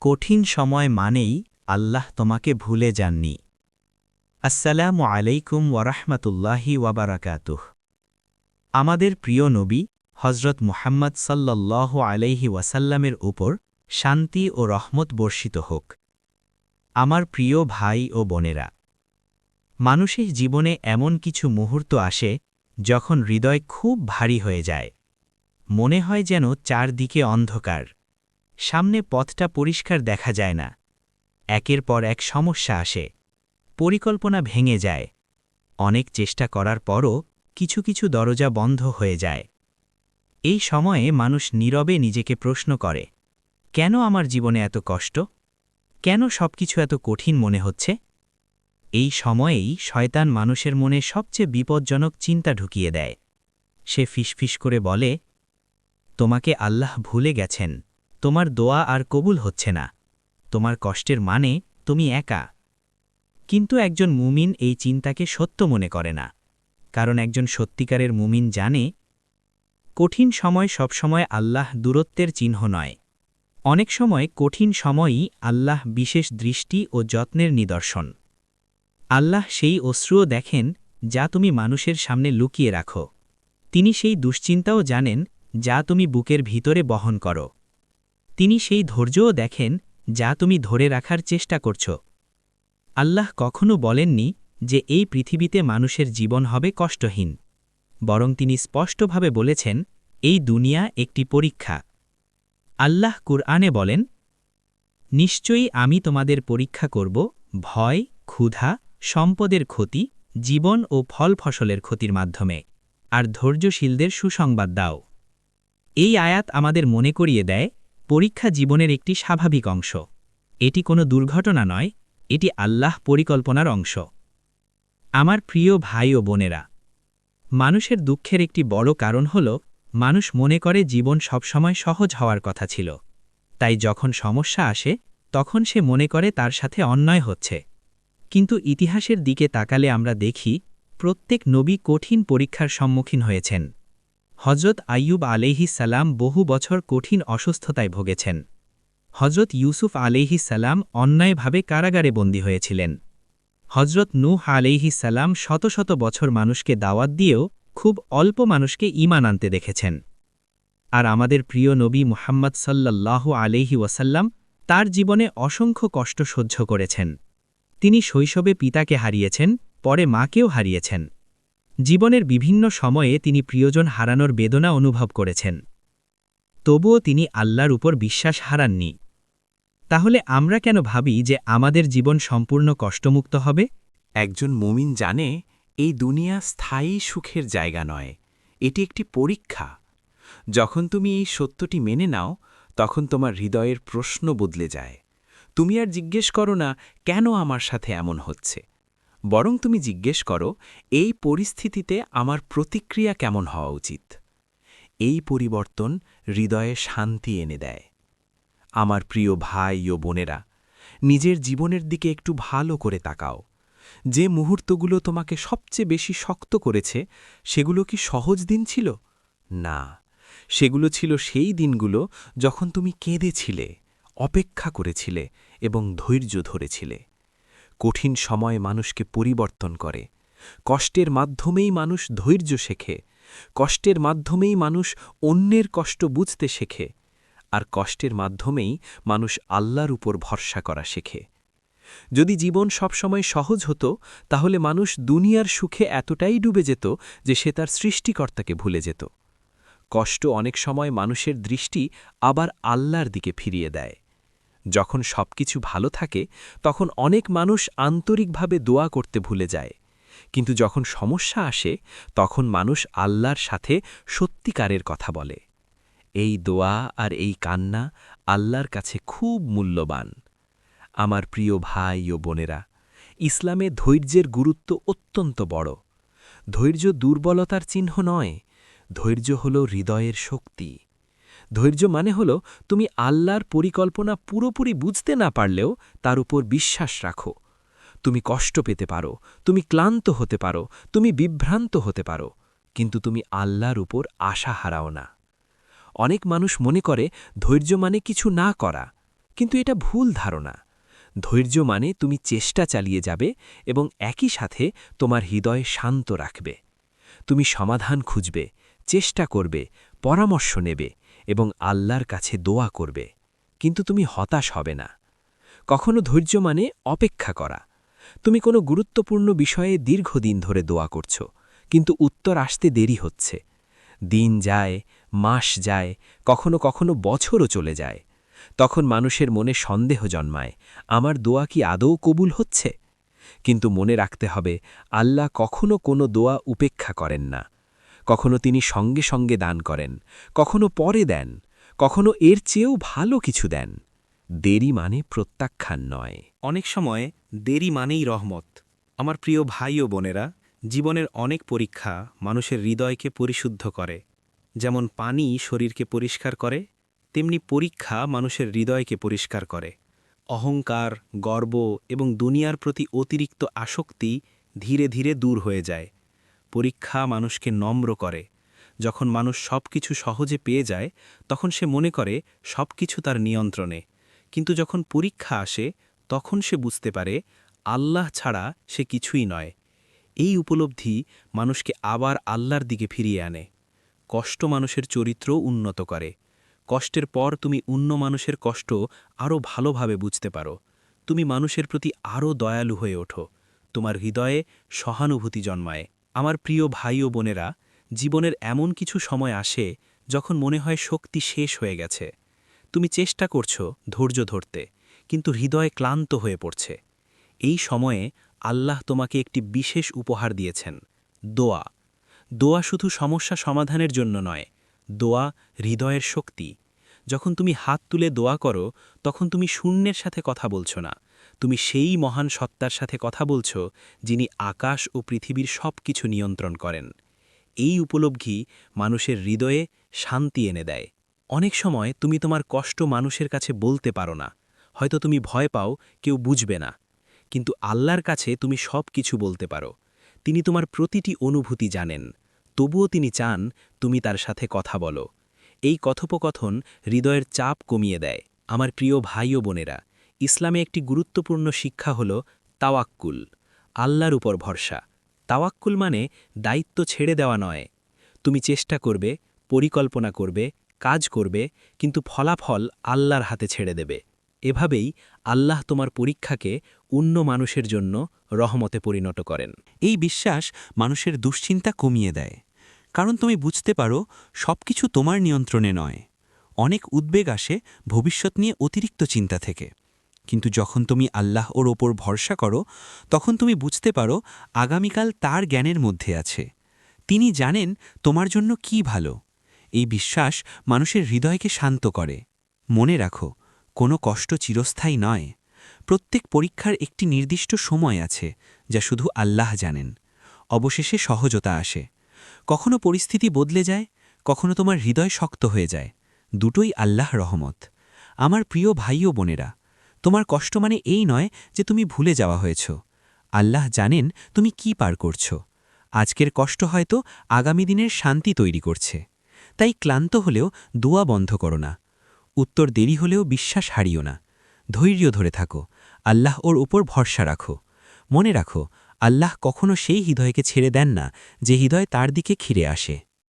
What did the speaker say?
কঠিন সময় মানেই আল্লাহ তোমাকে ভুলে যাননি। আসসালামু আলাইকুম ওয়ারাহমাতুল্লাহি ওয়াবারাকাতুহ। আমাদের প্রিয় নবী হজরত মুহাম্মদ সাল্লাল্লাহু আলাইহি ওয়াসাল্লামের উপর শান্তি ও রহমত বর্ষিত হোক। আমার প্রিয় ভাই ও বোনেরা, মানুষের জীবনে এমন কিছু মুহূর্ত আসে যখন হৃদয় খুব ভারী হয়ে যায়। মনে হয় যেন চারদিকে অন্ধকার, সামনে পথটা পরিষ্কার দেখা যায় না। একের পর এক সমস্যা আসে, পরিকল্পনা ভেঙে যায়, অনেক চেষ্টা করার পরও কিছু কিছু দরজা বন্ধ হয়ে যায়। এই সময়ে মানুষ নীরবে নিজেকে প্রশ্ন করে, কেন আমার জীবনে এত কষ্ট? কেন সবকিছু এত কঠিন মনে হচ্ছে? এই সময়েই শয়তান মানুষের মনে সবচেয়ে বিপজ্জনক চিন্তা ঢুকিয়ে দেয়। সে ফিসফিস করে বলে, তোমাকে আল্লাহ ভুলে গেছেন, তোমার দোয়া আর কবুল হচ্ছে না, তোমার কষ্টের মানে তুমি একা। কিন্তু একজন মুমিন এই চিন্তাকে সত্য মনে করে না, কারণ একজন সত্যিকারের মুমিন জানে, কঠিন সময় সবসময় আল্লাহ দূরত্বের চিহ্ন নয়। অনেক সময় কঠিন সময়ই আল্লাহ বিশেষ দৃষ্টি ও যত্নের নিদর্শন। আল্লাহ সেই অশ্রুও দেখেন যা তুমি মানুষের সামনে লুকিয়ে রাখো। তিনি সেই দুশ্চিন্তাও জানেন যা তুমি বুকের ভিতরে বহন করো। তিনি সেই ধৈর্যও দেখেন যা তুমি ধরে রাখার চেষ্টা করছ। আল্লাহ কখনো বলেননি যে এই পৃথিবীতে মানুষের জীবন হবে কষ্টহীন, বরং তিনি স্পষ্টভাবে বলেছেন, এই দুনিয়া একটি পরীক্ষা। আল্লাহ কুরআনে বলেন, নিশ্চয়ই আমি তোমাদের পরীক্ষা করব ভয়, ক্ষুধা, সম্পদের ক্ষতি, জীবন ও ফল ফসলের ক্ষতির মাধ্যমে, আর ধৈর্যশীলদের সুসংবাদ দাও। এই আয়াত আমাদের মনে করিয়ে দেয়, পরীক্ষা জীবনের একটি স্বাভাবিক অংশ। এটি কোনো দুর্ঘটনা নয়, এটি আল্লাহ পরিকল্পনার অংশ। আমার প্রিয় ভাই ও বোনেরা, মানুষের দুঃখের একটি বড় কারণ হল মানুষ মনে করে জীবন সবসময় সহজ হওয়ার কথা ছিল। তাই যখন সমস্যা আসে তখন সে মনে করে তার সাথে অন্যায় হচ্ছে। কিন্তু ইতিহাসের দিকে তাকালে আমরা দেখি, প্রত্যেক নবী কঠিন পরীক্ষার সম্মুখীন হয়েছেন। হজরত আইয়ুব আলাইহিস সালাম বহু বছর কঠিন অসুস্থতায় ভোগেছেন। হজরত ইউসুফ আলাইহিস সালাম অন্যায়ভাবে কারাগারে বন্দী হয়েছিলেন। হজরত নূহ আলাইহিস সালাম শত শত বছর মানুষকে দাওয়াত দিয়েও খুব অল্প মানুষকে ঈমান আনতে দেখেছেন। আর আমাদের প্রিয় নবী মুহাম্মদ সাল্লাল্লাহু আলাইহি ওয়াসাল্লাম তার জীবনে অসংখ্য কষ্ট সহ্য করেছেন। তিনি শৈশবে পিতাকে হারিয়েছেন, পরে মাকেও হারিয়েছেন। জীবনের বিভিন্ন সময়ে তিনি প্রিয়জন হারানোর বেদনা অনুভব করেছেন। তবুও তিনি আল্লাহর উপর বিশ্বাস হারাননি। তাহলে আমরা কেন ভাবি যে আমাদের জীবন সম্পূর্ণ কষ্টমুক্ত হবে? একজন মুমিন জানে, এই দুনিয়া স্থায়ী সুখের জায়গা নয়, এটি একটি পরীক্ষা। যখন তুমি এই সত্যটি মেনে নাও, তখন তোমার হৃদয়ের প্রশ্ন বদলে যায়। তুমি আর জিজ্ঞেস করো না, কেন আমার সাথে এমন হচ্ছে, বরং তুমি জিজ্ঞেস করো, এই পরিস্থিতিতে আমার প্রতিক্রিয়া কেমন হওয়া উচিত। এই পরিবর্তন হৃদয়ে শান্তি এনে দেয়। আমার প্রিয় ভাই ও বোনেরা, নিজের জীবনের দিকে একটু ভালো করে তাকাও। যে মুহূর্তগুলো তোমাকে সবচেয়ে বেশি শক্ত করেছে, সেগুলো কি সহজ দিন ছিল? না, সেগুলো ছিল সেই দিনগুলো যখন তুমি কেঁদেছিলে, অপেক্ষা করেছিলে এবং ধৈর্য ধরেছিলে। কঠিন সময় মানুষকে পরিবর্তন করে। কষ্টের মাধ্যমেই মানুষ ধৈর্য শেখে, কষ্টের মাধ্যমেই মানুষ অন্যের কষ্ট বুঝতে শেখে, আর কষ্টের মাধ্যমেই মানুষ আল্লাহর উপর ভরসা করা শেখে। যদি জীবন সবসময় সহজ হতো, তাহলে মানুষ দুনিয়ার সুখে এতটাই ডুবে যেত যে সে তার সৃষ্টিকর্তাকে ভুলে যেত। কষ্ট অনেক সময় মানুষের দৃষ্টি আবার আল্লাহর দিকে ফিরিয়ে দেয়। যখন সবকিছু ভালো থাকে, তখন অনেক মানুষ আন্তরিকভাবে দোয়া করতে ভুলে যায়। কিন্তু যখন সমস্যা আসে, তখন মানুষ আল্লাহর সাথে সত্যিকারের কথা বলে। এই দোয়া আর এই কান্না আল্লাহর কাছে খুব মূল্যবান। আমার প্রিয় ভাই ও বোনেরা, ইসলামে ধৈর্যের গুরুত্ব অত্যন্ত বড়। ধৈর্য দুর্বলতার চিহ্ন নয়, ধৈর্য হল হৃদয়ের শক্তি। ধৈর্য মানে হল তুমি আল্লাহর পরিকল্পনা পুরোপুরি বুঝতে না পারলেও তার উপর বিশ্বাস রাখো। তুমি কষ্ট পেতে পারো, তুমি ক্লান্ত হতে পারো, তুমি বিভ্রান্ত হতে পারো, কিন্তু তুমি আল্লাহর উপর আশা হারাও না। অনেক মানুষ মনে করে ধৈর্য মানে কিছু না করা, কিন্তু এটা ভুল ধারণা। ধৈর্য মানে তুমি চেষ্টা চালিয়ে যাবে এবং একই সাথে তোমার হৃদয় শান্ত রাখবে। তুমি সমাধান খুঁজবে, চেষ্টা করবে, পরামর্শ নেবে এবং আল্লাহর কাছে দোয়া করবে, কিন্তু তুমি হতাশ হবে না। কখনো ধৈর্য মানে অপেক্ষা করা। তুমি কোনো গুরুত্বপূর্ণ বিষয়ে দীর্ঘদিন ধরে দোয়া করছো, কিন্তু উত্তর আসতে দেরি হচ্ছে। দিন যায়, মাস যায়, কখনো কখনো বছরও চলে যায়। তখন মানুষের মনে সন্দেহ জন্মায়, আমার দোয়া কি আদৌ কবুল হচ্ছে? কিন্তু মনে রাখতে হবে, আল্লাহ কখনো কোনো দোয়া উপেক্ষা করেন না। কখনো তিনি সঙ্গে সঙ্গে দান করেন, কখনো পরে দেন, কখনো এর চেয়েও ভালো কিছু দেন। দেরি মানে প্রত্যাখ্যান নয়। অনেক সময় দেরি মানেই রহমত। আমার প্রিয় ভাই ও বোনেরা, জীবনের অনেক পরীক্ষা মানুষের হৃদয়কে পরিশুদ্ধ করে। যেমন পানি শরীরকে পরিষ্কার করে, তেমনি পরীক্ষা মানুষের হৃদয়কে পরিষ্কার করে। অহংকার, গর্ব এবং দুনিয়ার প্রতি অতিরিক্ত আসক্তি ধীরে ধীরে দূর হয়ে যায়। পরীক্ষা মানুষকে নম্র করে। যখন মানুষ সবকিছু সহজে পেয়ে যায়, তখন সে মনে করে সবকিছু তার নিয়ন্ত্রণে। কিন্তু যখন পরীক্ষা আসে, তখন সে বুঝতে পারে আল্লাহ ছাড়া সে কিছুই নয়। এই উপলব্ধি মানুষকে আবার আল্লাহর দিকে ফিরিয়ে আনে। কষ্ট মানুষের চরিত্র উন্নত করে। কষ্টের পর তুমি অন্য মানুষের কষ্ট আরও ভালোভাবে বুঝতে পারো। তুমি মানুষের প্রতি আরও দয়ালু হয়ে ওঠো। তোমার হৃদয়ে সহানুভূতি জন্মায়। আমার প্রিয় ভাই ও বোনেরা, জীবনের এমন কিছু সময় আসে যখন মনে হয় শক্তি শেষ হয়ে গেছে। তুমি চেষ্টা করছো ধৈর্য ধরতে, কিন্তু হৃদয় ক্লান্ত হয়ে পড়ছে। এই সময়ে আল্লাহ তোমাকে একটি বিশেষ উপহার দিয়েছেন, দোয়া। দোয়া শুধু সমস্যা সমাধানের জন্য নয়, দোয়া হৃদয়ের শক্তি। যখন তুমি হাত তুলে দোয়া করো, তখন তুমি শূন্যের সাথে কথা বলছো না, তুমি সেই মহান সত্তার সাথে কথা বলছো যিনি আকাশ ও পৃথিবীর সব কিছু নিয়ন্ত্রণ করেন। এই উপলব্ধি মানুষের হৃদয়ে শান্তি এনে দেয়। অনেক সময় তুমি তোমার কষ্ট মানুষের কাছে বলতে পারো না, হয়তো তুমি ভয় পাও কেউ বুঝবে না। কিন্তু আল্লাহর কাছে তুমি সব কিছু বলতে পারো। তিনি তোমার প্রতিটি অনুভূতি জানেন, তবুও তিনি চান তুমি তার সাথে কথা বলো। এই কথোপকথন হৃদয়ের চাপ কমিয়ে দেয়। আমার প্রিয় ভাই ও বোনেরা, ইসলামে একটি গুরুত্বপূর্ণ শিক্ষা হল তাওয়াক্কুল, আল্লাহর উপর ভরসা। তাওয়াক্কুল মানে দায়িত্ব ছেড়ে দেওয়া নয়। তুমি চেষ্টা করবে, পরিকল্পনা করবে, কাজ করবে, কিন্তু ফলাফল আল্লাহর হাতে ছেড়ে দেবে। এভাবেই আল্লাহ তোমার পরীক্ষাকে অন্য মানুষের জন্য রহমতে পরিণত করেন। এই বিশ্বাস মানুষের দুশ্চিন্তা কমিয়ে দেয়, কারণ তুমি বুঝতে পারো সবকিছু তোমার নিয়ন্ত্রণে নয়। অনেক উদ্বেগ আসে ভবিষ্যৎ নিয়ে অতিরিক্ত চিন্তা থেকে, কিন্তু যখন তুমি আল্লাহ ওর ওপর ভরসা করো, তখন তুমি বুঝতে পারো আগামীকাল তার জ্ঞানের মধ্যে আছে। তিনি জানেন তোমার জন্য কি ভালো। এই বিশ্বাস মানুষের হৃদয়কে শান্ত করে। মনে রাখো, কোনো কষ্ট চিরস্থায়ী নয়। প্রত্যেক পরীক্ষার একটি নির্দিষ্ট সময় আছে, যা শুধু আল্লাহ জানেন। অবশেষে সহজতা আসে। কখনো পরিস্থিতি বদলে যায়, কখনো তোমার হৃদয় শক্ত হয়ে যায়। দুটোই আল্লাহর রহমত। আমার প্রিয় ভাই ও বোনেরা, তোমার কষ্ট মানে এই নয় যে তুমি ভুলে যাওয়া হয়েছ। আল্লাহ জানেন তুমি কি পার করছো। আজকের কষ্ট হয়তো আগামী দিনের শান্তি তৈরি করছে। তাই ক্লান্ত হলেও দোয়া বন্ধ করো না। উত্তর দেরি হলেও বিশ্বাস হারিও না। ধৈর্য ধরে থাকো, আল্লাহ ওর উপর ভরসা রাখো। মনে রাখো, আল্লাহ কখনো সেই হৃদয়কে ছেড়ে দেন না যে হৃদয় তার দিকে খিরে আসে।